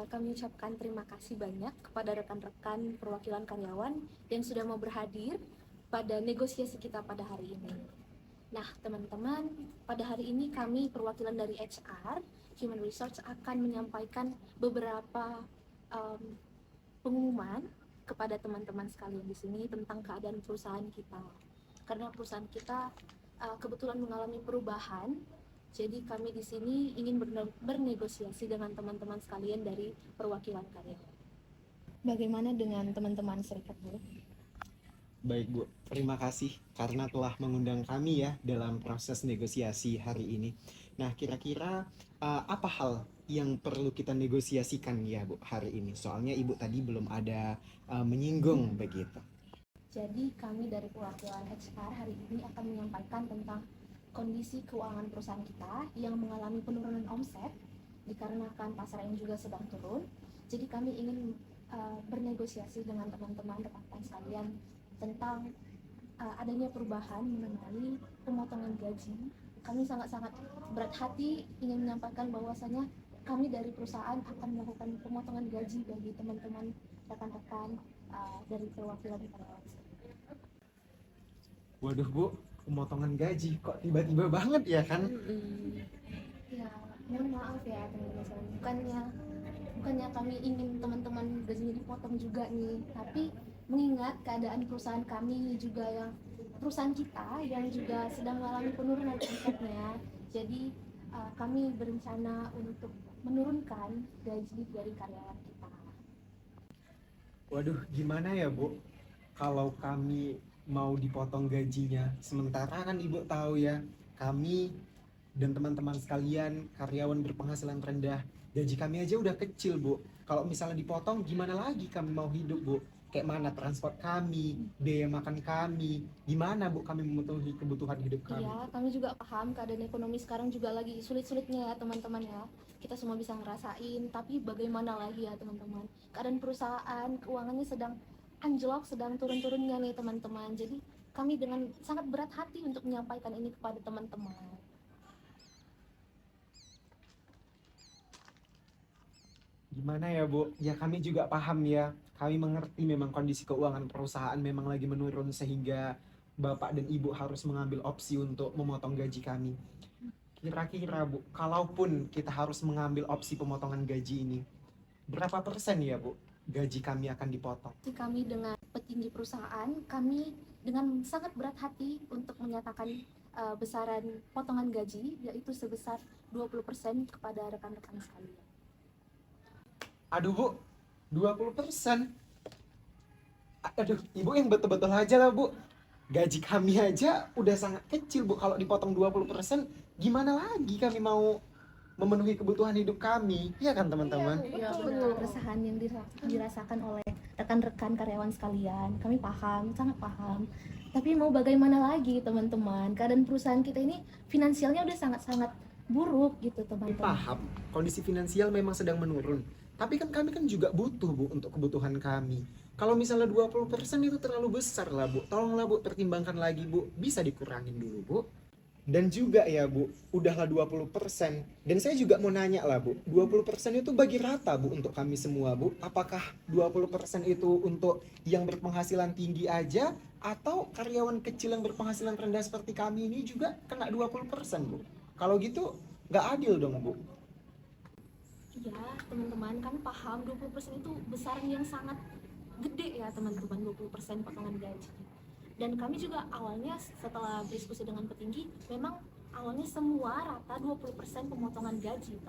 kami ucapkan terima kasih banyak kepada rekan-rekan perwakilan karyawan yang sudah mau berhadir pada negosiasi kita pada hari ini. Nah, teman-teman, pada hari ini kami perwakilan dari HR, Human Resource akan menyampaikan beberapa pengumuman kepada teman-teman sekalian di sini tentang keadaan perusahaan kita. Karena perusahaan kita kebetulan mengalami perubahan, jadi kami di sini ingin bernegosiasi dengan teman-teman sekalian dari perwakilan karyawan. Bagaimana dengan teman-teman serikat buruh? Baik Bu, terima kasih karena telah mengundang kami ya dalam proses negosiasi hari ini. Nah, kira-kira apa hal yang perlu kita negosiasikan ya Bu hari ini? Soalnya Ibu tadi belum ada menyinggung begitu. Jadi kami dari perwakilan HR hari ini akan menyampaikan tentang kondisi keuangan perusahaan kita yang mengalami penurunan omset dikarenakan pasar yang juga sedang turun. Jadi kami ingin bernegosiasi dengan teman-teman rekan-rekan sekalian tentang adanya perubahan mengenai pemotongan gaji. Kami sangat-sangat berat hati ingin menyampaikan bahwasanya kami dari perusahaan akan melakukan pemotongan gaji bagi teman-teman rekan-rekan dari perwakilan karyawan. Waduh Bu, pemotongan gaji kok tiba-tiba banget ya kan? Ya, mohon maaf ya teman-teman. Bukannya kami ingin teman-teman gajinya dipotong juga nih, tapi mengingat keadaan perusahaan kami juga yang perusahaan kita yang juga sedang mengalami penurunan omsetnya, jadi kami berencana untuk menurunkan gaji dari karyawan kita. Waduh, gimana ya Bu? Kalau kami mau dipotong gajinya, sementara kan Ibu tahu ya, kami dan teman-teman sekalian karyawan berpenghasilan rendah, gaji kami aja udah kecil Bu. Kalau misalnya dipotong, gimana lagi kami mau hidup Bu? Kayak mana transport kami, biaya makan kami, gimana Bu kami memenuhi kebutuhan hidup kami? Iya, kami juga paham keadaan ekonomi sekarang juga lagi sulit-sulitnya ya teman-teman ya. Kita semua bisa ngerasain, tapi bagaimana lagi ya teman-teman? Keadaan perusahaan, keuangannya sedang anjlok, sedang turun-turunnya nih teman-teman. Jadi kami dengan sangat berat hati untuk menyampaikan ini kepada teman-teman. Gimana ya Bu? Ya kami juga paham ya. Kami mengerti memang kondisi keuangan perusahaan memang lagi menurun sehingga Bapak dan Ibu harus mengambil opsi untuk memotong gaji kami. Kira-kira Bu, kalaupun kita harus mengambil opsi pemotongan gaji ini, berapa persen ya Bu gaji kami akan dipotong? Kami dengan petinggi perusahaan, kami dengan sangat berat hati untuk menyatakan besaran potongan gaji yaitu sebesar 20% kepada rekan-rekan sekalian. Aduh Bu, 20%. Aduh, Ibu yang betul-betul aja lah Bu. Gaji kami aja udah sangat kecil Bu. Kalau dipotong 20%, gimana lagi kami mau memenuhi kebutuhan hidup kami? Iya kan teman-teman? Iya, betul. Keresahan yang dirasakan oleh rekan-rekan karyawan sekalian, kami paham, sangat paham. Tapi mau bagaimana lagi teman-teman? Keadaan perusahaan kita ini finansialnya udah sangat-sangat buruk gitu teman-teman. Paham, kondisi finansial memang sedang menurun. Tapi kan kami kan juga butuh Bu untuk kebutuhan kami. Kalau misalnya 20% itu terlalu besar lah Bu. Tolonglah Bu pertimbangkan lagi Bu. Bisa dikurangin dulu Bu. Dan juga ya Bu, udahlah 20%. Dan saya juga mau nanya lah Bu, 20% itu bagi rata Bu untuk kami semua Bu. Apakah 20% itu untuk yang berpenghasilan tinggi aja atau karyawan kecil yang berpenghasilan rendah seperti kami ini juga kena 20% Bu? Kalau gitu nggak adil dong Bu. Iya, teman-teman kan paham 20% itu besaran yang sangat gede ya teman-teman, 20% potongan gaji. Dan kami juga awalnya setelah diskusi dengan petinggi, memang awalnya semua rata 20% pemotongan gaji.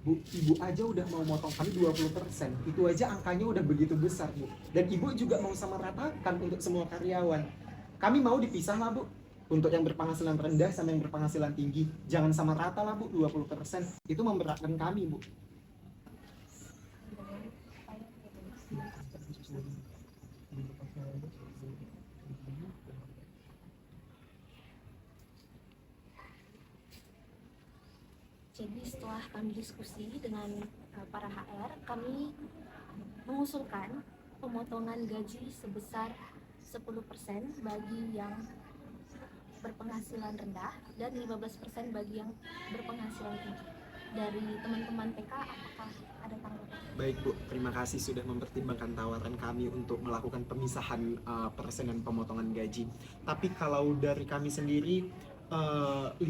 Bu, ibu aja udah mau motong kami 20%. Itu aja angkanya udah begitu besar, Bu. Dan ibu juga mau sama ratakan untuk semua karyawan. Kami mau dipisah lah, Bu. Untuk yang berpenghasilan rendah sama yang berpenghasilan tinggi. Jangan sama rata lah, Bu, 20%. Itu memberatkan kami, Bu. Jadi setelah kami diskusi dengan para HR, kami mengusulkan pemotongan gaji sebesar 10% bagi yang berpenghasilan rendah dan 15% bagi yang berpenghasilan tinggi. Dari teman-teman PK, apakah ada tanggapan? Baik Bu, terima kasih sudah mempertimbangkan tawaran kami untuk melakukan pemisahan persen dan pemotongan gaji. Tapi kalau dari kami sendiri 15%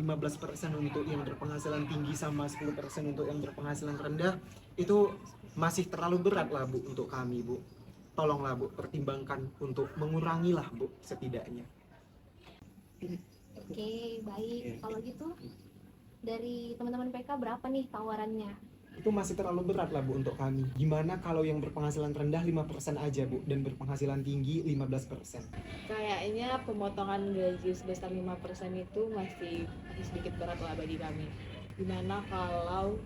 untuk yang berpenghasilan tinggi sama 10% untuk yang berpenghasilan rendah itu masih terlalu berat lah Bu untuk kami Bu. Tolonglah Bu, pertimbangkan untuk mengurangi lah Bu setidaknya. Oke, baik. Iya. Kalau gitu dari teman-teman PK berapa nih tawarannya? Itu masih terlalu berat lah Bu untuk kami. Gimana kalau yang berpenghasilan rendah 5% aja Bu dan berpenghasilan tinggi 15%? Kayaknya pemotongan gaji sebesar 5% itu masih sedikit berat lah bagi kami. Dimana kalau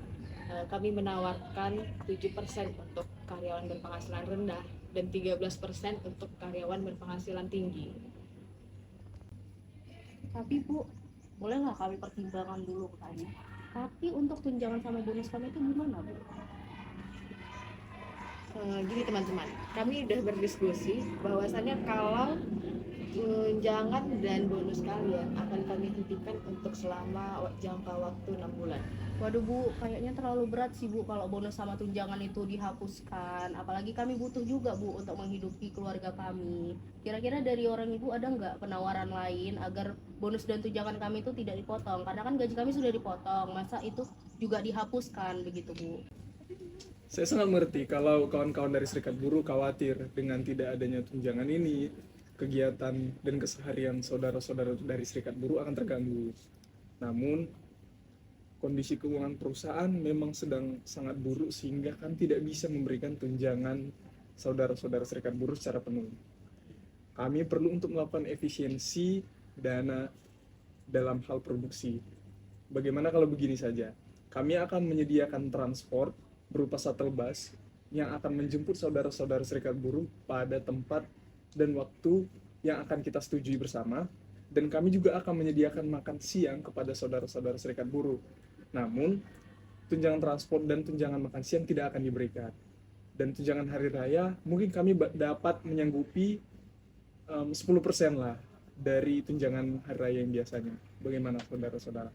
kami menawarkan 7% untuk karyawan berpenghasilan rendah dan 13% untuk karyawan berpenghasilan tinggi. Tapi Bu, boleh nggak kami pertimbangkan dulu kami? Tapi untuk tunjangan sama bonus kami itu gimana Bu? Gini teman-teman, kami udah berdiskusi bahwasannya kalau tunjangan dan bonus kalian akan kami hentikan untuk selama jangka waktu 6 bulan. Waduh Bu, kayaknya terlalu berat sih Bu kalau bonus sama tunjangan itu dihapuskan. Apalagi kami butuh juga Bu untuk menghidupi keluarga kami. Kira-kira dari orang Ibu ada nggak penawaran lain agar bonus dan tunjangan kami itu tidak dipotong? Karena kan gaji kami sudah dipotong, masa itu juga dihapuskan begitu Bu? Saya sangat mengerti kalau kawan-kawan dari Serikat Buruh khawatir dengan tidak adanya tunjangan ini, kegiatan dan keseharian saudara-saudara dari Serikat Buruh akan terganggu. Namun, kondisi keuangan perusahaan memang sedang sangat buruk sehingga kan tidak bisa memberikan tunjangan saudara-saudara Serikat Buruh secara penuh. Kami perlu untuk melakukan efisiensi dana dalam hal produksi. Bagaimana kalau begini saja? Kami akan menyediakan transport berupa shuttle bus yang akan menjemput saudara-saudara Serikat Buruh pada tempat dan waktu yang akan kita setujui bersama, dan kami juga akan menyediakan makan siang kepada saudara-saudara Serikat Buruh. Namun, tunjangan transport dan tunjangan makan siang tidak akan diberikan. Dan tunjangan hari raya mungkin kami dapat menyanggupi 10% lah dari tunjangan hari raya yang biasanya. Bagaimana saudara-saudara?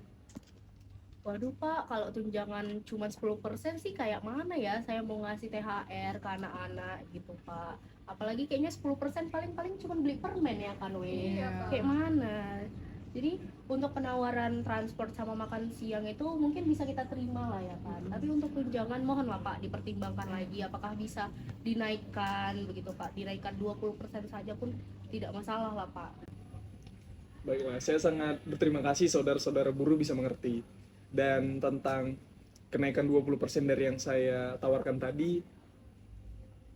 Waduh Pak, kalau tunjangan cuma 10% sih kayak mana ya? Saya mau ngasih THR ke anak-anak gitu Pak. Apalagi kayaknya 10% paling-paling cuma beli permen ya kan weh. Kayak mana? Jadi untuk penawaran transport sama makan siang itu mungkin bisa kita terima lah ya kan. Tapi untuk tunjangan mohon lah Pak dipertimbangkan lagi apakah bisa dinaikkan begitu Pak. Dinaikkan 20% saja pun tidak masalah lah Pak. Baiklah, saya sangat berterima kasih saudara-saudara buruh bisa mengerti. Dan tentang kenaikan 20% dari yang saya tawarkan tadi,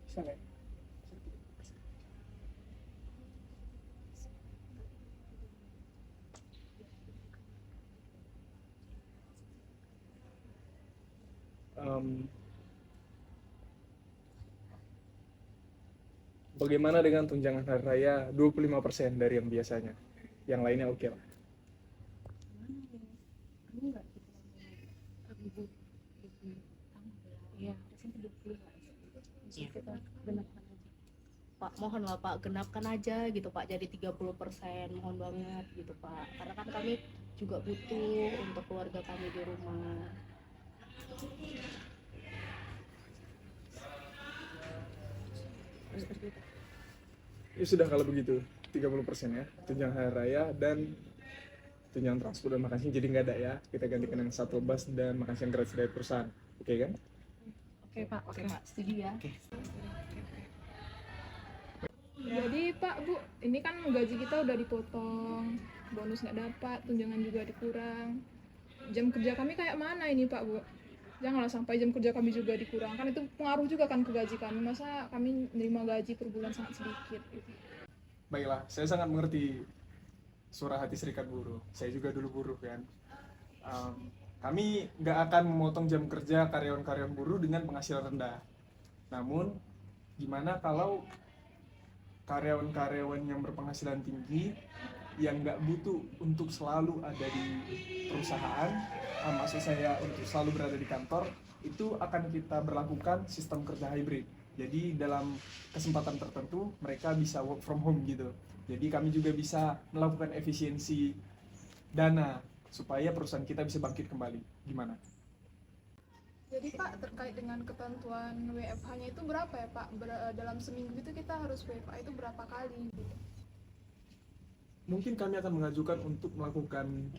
bisa nggak? Bagaimana dengan tunjangan hari raya 25% dari yang biasanya? Yang lainnya oke lah. Pak, mohon lah Pak, genapkan aja gitu Pak, jadi 30%, mohon banget gitu Pak. Karena kan kami juga butuh untuk keluarga kami di rumah. Ya sudah kalau begitu, 30% ya, tunjangan hari raya dan tunjangan transport dan makan siang jadi nggak ada ya. Kita gantikan dengan shuttle bus dan makan siang gratis dari perusahaan. Oke kan? Oke Pak, setuju ya. Jadi Pak, Bu, ini kan gaji kita udah dipotong, bonus nggak dapat, tunjangan juga dikurang. Jam kerja kami kayak mana ini Pak, Bu? Janganlah sampai jam kerja kami juga dikurangkan, itu pengaruh juga kan ke gaji kami. Masa kami nerima gaji per bulan sangat sedikit gitu. Baiklah, saya sangat mengerti suara hati Serikat Buruh. Saya juga dulu buruh kan. Kami nggak akan memotong jam kerja karyawan-karyawan buruh dengan penghasilan rendah. Namun, gimana kalau karyawan-karyawan yang berpenghasilan tinggi yang nggak butuh untuk selalu ada di perusahaan, maksud saya untuk selalu berada di kantor, itu akan kita berlakukan sistem kerja hybrid. Jadi dalam kesempatan tertentu mereka bisa work from home gitu. Jadi kami juga bisa melakukan efisiensi dana supaya perusahaan kita bisa bangkit kembali. Gimana? Jadi Pak, terkait dengan ketentuan WFH-nya itu berapa ya Pak? Dalam seminggu itu kita harus WFH itu berapa kali? Mungkin kami akan mengajukan untuk melakukan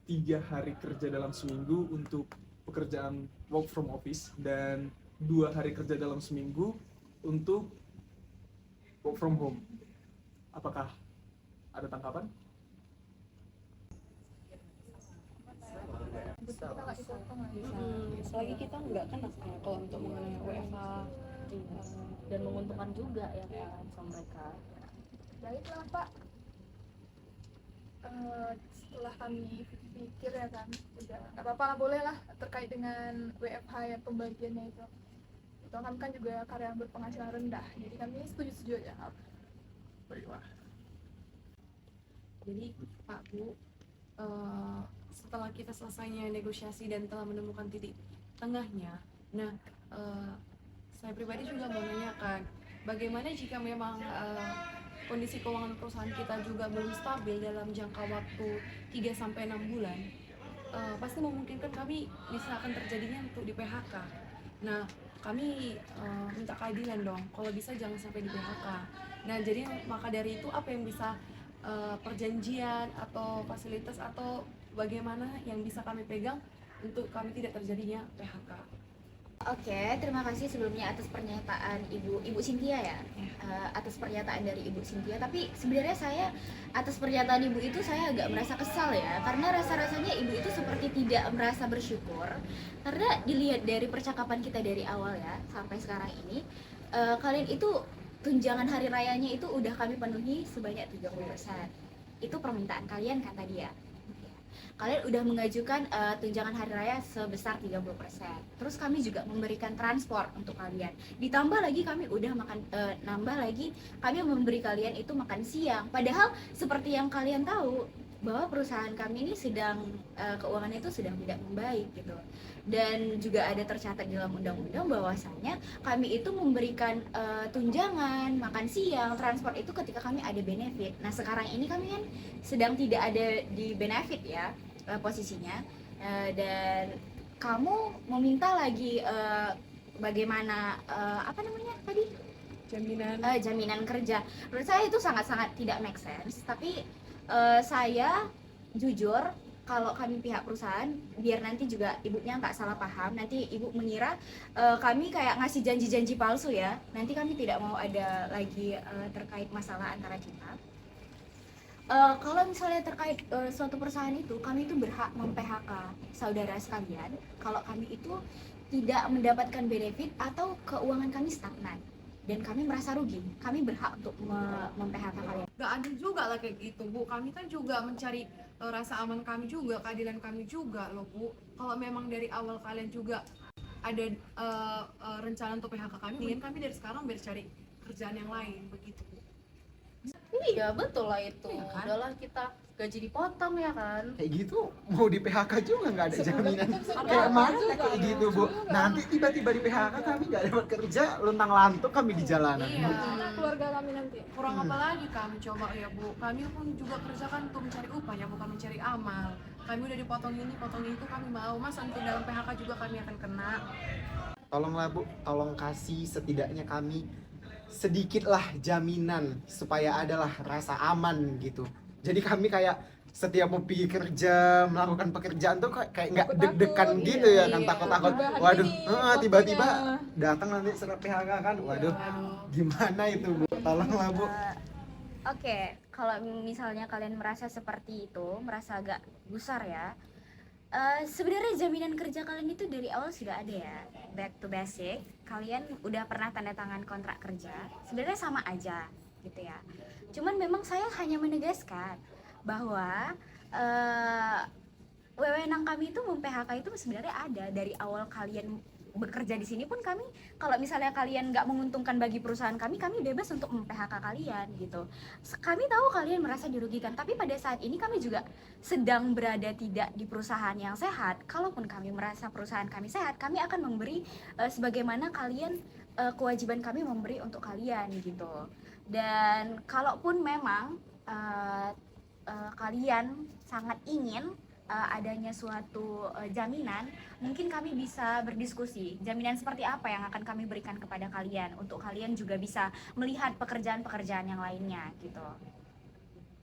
3 hari kerja dalam seminggu untuk pekerjaan work from office dan 2 hari kerja dalam seminggu untuk work from home. Apakah ada tangkapan? Kita nggak dipotong lagi. Selagi kita nggak kena kalau untuk mengenai WFH. Dan menguntungkan juga ya kan sama mereka. Baiklah Pak. Setelah kami pikir ya kan, udah nggak apa-apa lah, boleh lah terkait dengan WFH ya, pembagiannya itu. Itu kami kan juga karyawan berpenghasilan rendah, jadi kami setuju-setuju aja. Baiklah. Jadi Pak Bu, setelah kita selesainya negosiasi dan telah menemukan titik tengahnya, nah saya pribadi juga mau nanyakan, bagaimana jika memang kondisi keuangan perusahaan kita juga belum stabil dalam jangka waktu 3-6 bulan, pasti memungkinkan kami bisa akan terjadinya untuk di PHK. Nah, kami minta keadilan dong, kalau bisa jangan sampai di PHK. Nah, jadi maka dari itu apa yang bisa perjanjian atau fasilitas atau bagaimana yang bisa kami pegang untuk kami tidak terjadinya PHK. Oke, terima kasih sebelumnya atas pernyataan Ibu Cynthia ya, atas pernyataan dari Ibu Cynthia. Tapi sebenarnya saya atas pernyataan Ibu itu saya agak merasa kesal ya, karena rasa-rasanya Ibu itu seperti tidak merasa bersyukur. Karena dilihat dari percakapan kita dari awal ya sampai sekarang ini, kalian itu tunjangan hari rayanya itu udah kami penuhi sebanyak 30%. Itu permintaan kalian kata dia. Kalian udah mengajukan tunjangan hari raya sebesar 30%. Terus kami juga memberikan transport untuk kalian. Ditambah lagi kami udah nambah lagi kami memberi kalian itu makan siang. Padahal seperti yang kalian tahu bahwa perusahaan kami ini sedang keuangannya itu sedang tidak membaik gitu. Dan juga ada tercatat dalam undang-undang bahwasanya kami itu memberikan tunjangan, makan siang, transport itu ketika kami ada benefit. Nah, sekarang ini kami kan sedang tidak ada di benefit ya posisinya, dan kamu meminta lagi bagaimana apa namanya tadi? Jaminan kerja. Menurut saya itu sangat-sangat tidak make sense, tapi saya jujur kalau kami pihak perusahaan, biar nanti juga ibunya nggak salah paham, nanti ibu mengira kami kayak ngasih janji-janji palsu ya, nanti kami tidak mau ada lagi terkait masalah antara kita. Kalau misalnya terkait suatu perusahaan itu, kami itu berhak mem-PHK saudara sekalian kalau kami itu tidak mendapatkan benefit atau keuangan kami stagnan dan kami merasa rugi, kami berhak untuk mem-PHK kalian. Gak ada juga lah kayak gitu Bu, kami kan juga mencari rasa aman kami juga, keadilan kami juga loh Bu. Kalau memang dari awal kalian juga ada rencana untuk PHK kami, mending kami dari sekarang biar cari kerjaan yang lain begitu Bu. Iya betul lah itu. Iya kan? Udahlah kita gaji dipotong ya kan. Kayak gitu mau di PHK juga nggak ada jaminan. Kayak mana kayak gitu Bu? Nanti tiba-tiba di PHK kami nggak dapat kerja, luntang-lantung kami di jalanan. Iya. Gimana keluarga kami nanti? Kurang apa lagi kami coba ya Bu, kami pun juga kerja kan untuk mencari upah ya, bukan mencari amal. Kami udah dipotong ini, potong itu, kami mau, masa untuk dalam PHK juga kami akan kena. Tolonglah Bu, tolong kasih setidaknya kami sedikitlah jaminan supaya adalah rasa aman gitu. Jadi kami kayak setiap mau pergi kerja, melakukan pekerjaan tuh kayak nggak deg-degan gitu ya kan, Iya. takut-takut. Waduh, tiba-tiba datang nanti surat PHK kan. Waduh, gimana itu Bu? Tolonglah Bu. Oke, kalau misalnya kalian merasa seperti itu, merasa agak gusar ya, sebenarnya jaminan kerja kalian itu dari awal sudah ada ya. Back to basic, kalian udah pernah tanda tangan kontrak kerja, sebenarnya sama aja gitu ya. Cuman memang saya hanya menegaskan bahwa wewenang kami itu mem-PHK itu sebenarnya ada dari awal kalian bekerja di sini pun. Kami kalau misalnya kalian nggak menguntungkan bagi perusahaan kami bebas untuk mem-PHK kalian gitu. Kami tahu kalian merasa dirugikan, tapi pada saat ini kami juga sedang berada tidak di perusahaan yang sehat. Kalaupun kami merasa perusahaan kami sehat, kami akan memberi sebagaimana kalian kewajiban kami memberi untuk kalian gitu. Dan kalaupun memang kalian sangat ingin adanya suatu jaminan, mungkin kami bisa berdiskusi jaminan seperti apa yang akan kami berikan kepada kalian untuk kalian juga bisa melihat pekerjaan-pekerjaan yang lainnya gitu.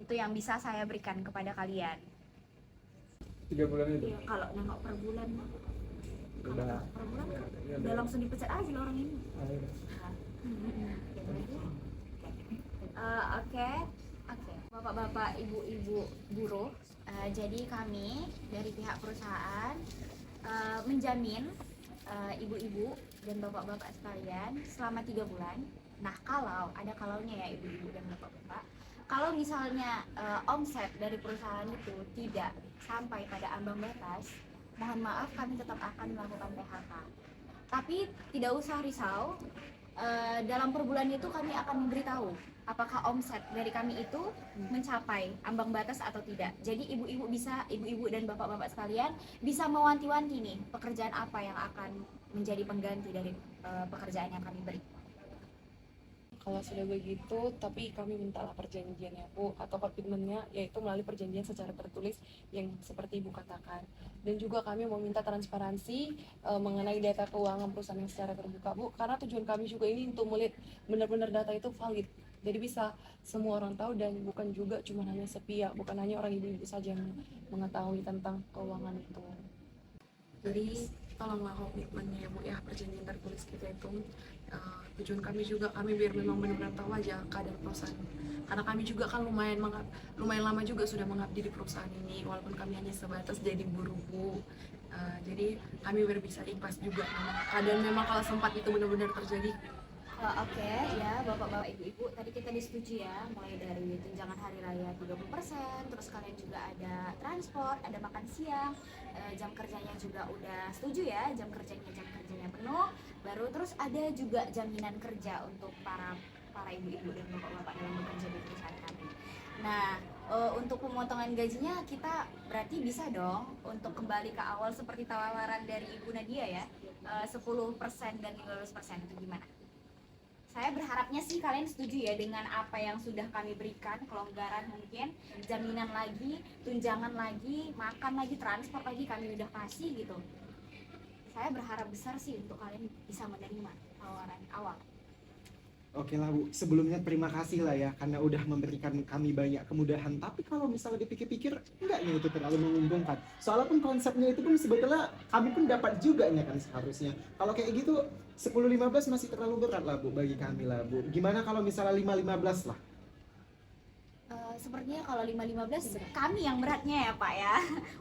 Itu yang bisa saya berikan kepada kalian. 3 bulan itu Ya, kalau nengok per bulan, udah per bulan ya, udah langsung dipecat aja lah orang ini. Oke, Bapak-bapak, ibu-ibu buruh. Jadi kami dari pihak perusahaan menjamin ibu-ibu dan bapak-bapak sekalian selama 3 bulan. Nah, kalau ada kalaunya ya ibu-ibu dan bapak-bapak, kalau misalnya omset dari perusahaan itu tidak sampai pada ambang batas, mohon maaf kami tetap akan melakukan PHK. Tapi tidak usah risau, dalam per bulan itu kami akan memberitahu apakah omset dari kami itu mencapai ambang batas atau tidak. Jadi ibu-ibu dan bapak-bapak sekalian bisa mewanti-wanti nih pekerjaan apa yang akan menjadi pengganti dari pekerjaan yang kami beri. Kalau sudah begitu, tapi kami mintalah perjanjiannya Bu, atau komitmennya, yaitu melalui perjanjian secara tertulis yang seperti Ibu katakan. Dan juga kami mau minta transparansi mengenai data keuangan perusahaan yang secara terbuka Bu, karena tujuan kami juga ini untuk melihat benar-benar data itu valid. Jadi bisa semua orang tahu dan bukan juga cuma hanya sepihak, bukan hanya orang ibu-ibu saja yang mengetahui tentang keuangan itu. Jadi tolonglah komitmennya ya Bu ya, perjanjian tertulis kita itu. Tujuan kami juga, kami biar memang benar-benar tahu aja keadaan perusahaan, karena kami juga kan lumayan lama juga sudah mengabdi di perusahaan ini, walaupun kami hanya sebatas jadi buruh Bu. Jadi kami biar bisa ikhlas juga keadaan memang kalau sempat itu benar-benar terjadi. Oke, ya bapak-bapak, ibu-ibu, tadi kita disetujui ya, mulai dari tunjangan hari raya 30%, terus kalian juga ada transport, ada makan siang, jam kerjanya juga udah setuju ya, jam kerjanya penuh, baru terus ada juga jaminan kerja untuk para ibu-ibu dan bapak-bapak dalam bekerja di perusahaan kami. Nah, untuk pemotongan gajinya kita berarti bisa dong untuk kembali ke awal seperti tawaran dari Ibu Nadia ya, 10% dan 15%, itu gimana? Saya berharapnya sih kalian setuju ya dengan apa yang sudah kami berikan, kelonggaran mungkin, jaminan lagi, tunjangan lagi, makan lagi, transport lagi kami udah kasih gitu. Saya berharap besar sih untuk kalian bisa menerima tawaran awal. Oke lah Bu, sebelumnya terima kasih lah ya karena udah memberikan kami banyak kemudahan. Tapi kalau misalnya dipikir-pikir, enggak nih itu terlalu menguntungkan. Soalnya pun konsepnya itu pun sebetulnya kami pun dapat juga nya kan seharusnya. Kalau kayak gitu 10-15 masih terlalu berat lah Bu bagi kami lah Bu. Gimana kalau misalnya 5-15 lah? Sepertinya kalau 5-15 kami yang beratnya ya Pak ya.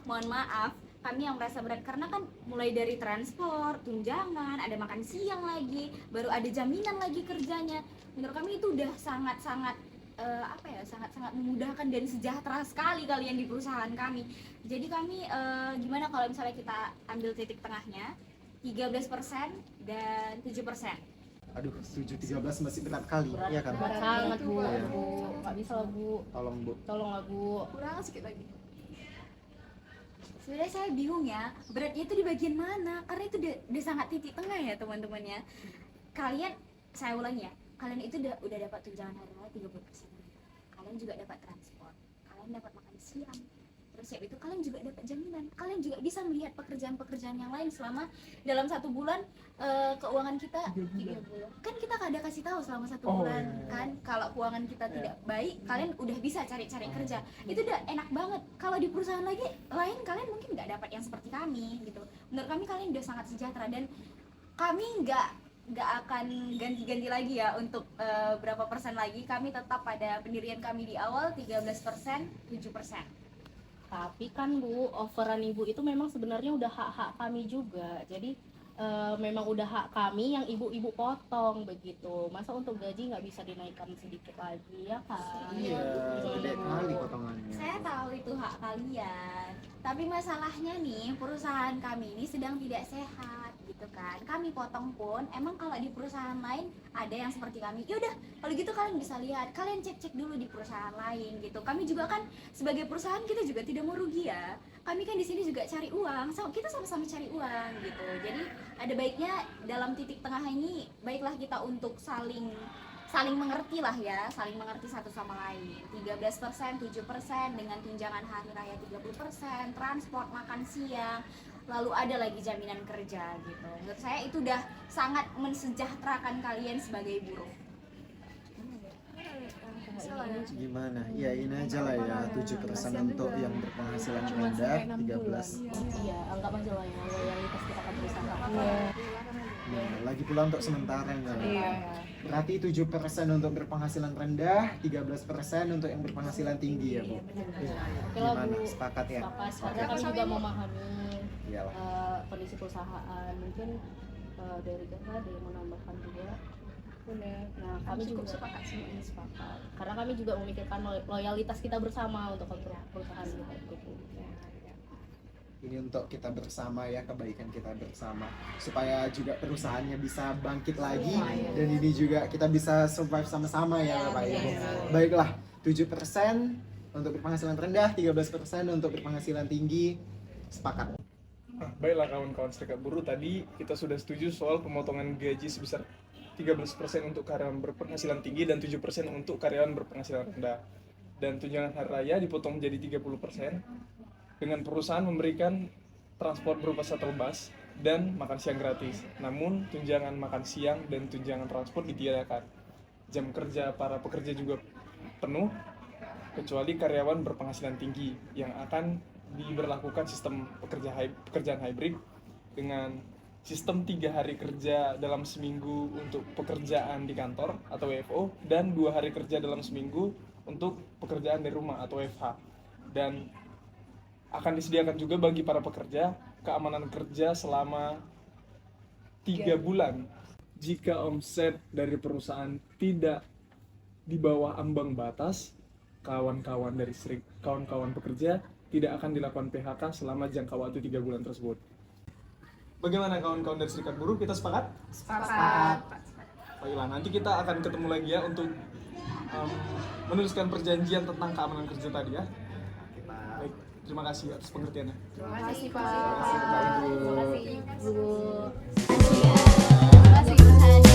Mohon maaf, kami yang merasa berat karena kan mulai dari transport, tunjangan, ada makan siang lagi, baru ada jaminan lagi kerjanya. Menurut kami itu udah sangat-sangat sangat-sangat memudahkan dan sejahtera sekali kalian di perusahaan kami. Jadi kami gimana kalau misalnya kita ambil titik tengahnya 13% dan 7%. Aduh, 7-13 masih berat kali, ya kan? Berat banget Bu, Iya. nggak bisa lah Bu, Tolong Bu. tolonglah Bu. Kurang sedikit lagi. Sebenarnya saya bingung ya, beratnya itu di bagian mana? Karena itu udah sangat titik tengah ya teman-teman ya. Kalian, saya ulangi ya, kalian itu udah dapat tunjangan hari raya 30%. Kalian juga dapat transport, kalian dapat makan siang. Terus ya itu kalian juga dapat jaminan. Kalian juga bisa melihat pekerjaan-pekerjaan yang lain selama dalam 1 bulan keuangan kita 3 bulan. Kan kita ada kasih tahu selama 1 bulan kan kalau keuangan kita tidak baik, kalian udah bisa cari-cari kerja. Itu udah enak banget. Kalau di perusahaan lain kalian mungkin nggak dapat yang seperti kami gitu. Menurut kami kalian udah sangat sejahtera dan kami nggak akan ganti-ganti lagi ya untuk berapa persen lagi. Kami tetap pada pendirian kami di awal 13%, 7%. Tapi kan Bu, offeran Ibu itu memang sebenarnya udah hak-hak kami juga. Jadi memang udah hak kami yang ibu-ibu potong begitu. Masa untuk gaji nggak bisa dinaikkan sedikit lagi ya kan? Iya, gede kali potongannya. Saya tahu itu hak kalian. Tapi masalahnya nih, perusahaan kami ini sedang tidak sehat gitu kan. Kami potong pun, emang kalau di perusahaan lain ada yang seperti kami. Yaudah, kalau gitu kalian bisa lihat, kalian cek-cek dulu di perusahaan lain gitu. Kami juga kan sebagai perusahaan kita juga tidak mau rugi ya. Kami kan di sini juga cari uang, kita sama-sama cari uang gitu. Jadi ada baiknya dalam titik tengah ini, baiklah kita untuk saling saling mengerti lah ya, saling mengerti satu sama lain. 13%, 7% dengan tunjangan hari raya 30%, transport, makan siang, lalu ada lagi jaminan kerja gitu. Menurut saya itu udah sangat mensejahterakan kalian sebagai buruh. Gimana? Ya ini aja lah ya, 7% untuk yang berpenghasilan rendah, 13. Iya, anggap aja lah ya loyalitas kita ke perusahaan. Nah, lagi pula untuk sementara enggak? Iya. Berarti 7% untuk berpenghasilan rendah, 13% untuk yang berpenghasilan tinggi ya, Bu. Oke lah, Gimana? Bu. Sepakat ya? Sepakat. Karena kami juga memahami Iyalah. kondisi perusahaan. Mungkin dari Kakak ada yang mau nambahkan juga. Nah, kami juga sepakat semuanya sepakat. Karena kami juga memikirkan loyalitas kita bersama untuk perusahaan kita itu. Ini untuk kita bersama ya, kebaikan kita bersama, supaya juga perusahaannya bisa bangkit lagi, dan ini juga kita bisa survive sama-sama ya Pak Ibu. Baiklah, 7% untuk berpenghasilan rendah, 13% untuk berpenghasilan tinggi. Sepakat. Nah, baiklah kawan-kawan serikat buruh, tadi kita sudah setuju soal pemotongan gaji sebesar 13% untuk karyawan berpenghasilan tinggi dan 7% untuk karyawan berpenghasilan rendah. Dan tunjangan hari raya dipotong menjadi 30% dengan perusahaan memberikan transport berupa shuttle bus dan makan siang gratis. Namun tunjangan makan siang dan tunjangan transport ditiadakan. Jam kerja para pekerja juga penuh kecuali karyawan berpenghasilan tinggi yang akan diberlakukan sistem pekerjaan hybrid dengan sistem 3 hari kerja dalam seminggu untuk pekerjaan di kantor atau WFO dan 2 hari kerja dalam seminggu untuk pekerjaan dari rumah atau WFH. Dan akan disediakan juga bagi para pekerja keamanan kerja selama 3 bulan. Jika omset dari perusahaan tidak di bawah ambang batas, kawan-kawan pekerja tidak akan dilakukan PHK selama jangka waktu 3 bulan tersebut. Bagaimana kawan-kawan dari serikat buruh? Kita sepakat? Sepakat. Baiklah, nanti kita akan ketemu lagi ya untuk menuliskan perjanjian tentang keamanan kerja tadi ya. Baik, terima kasih atas pengertiannya. Terima kasih Pak. Terima kasih, Pak Ibu. Terima kasih Bu. Terima kasih.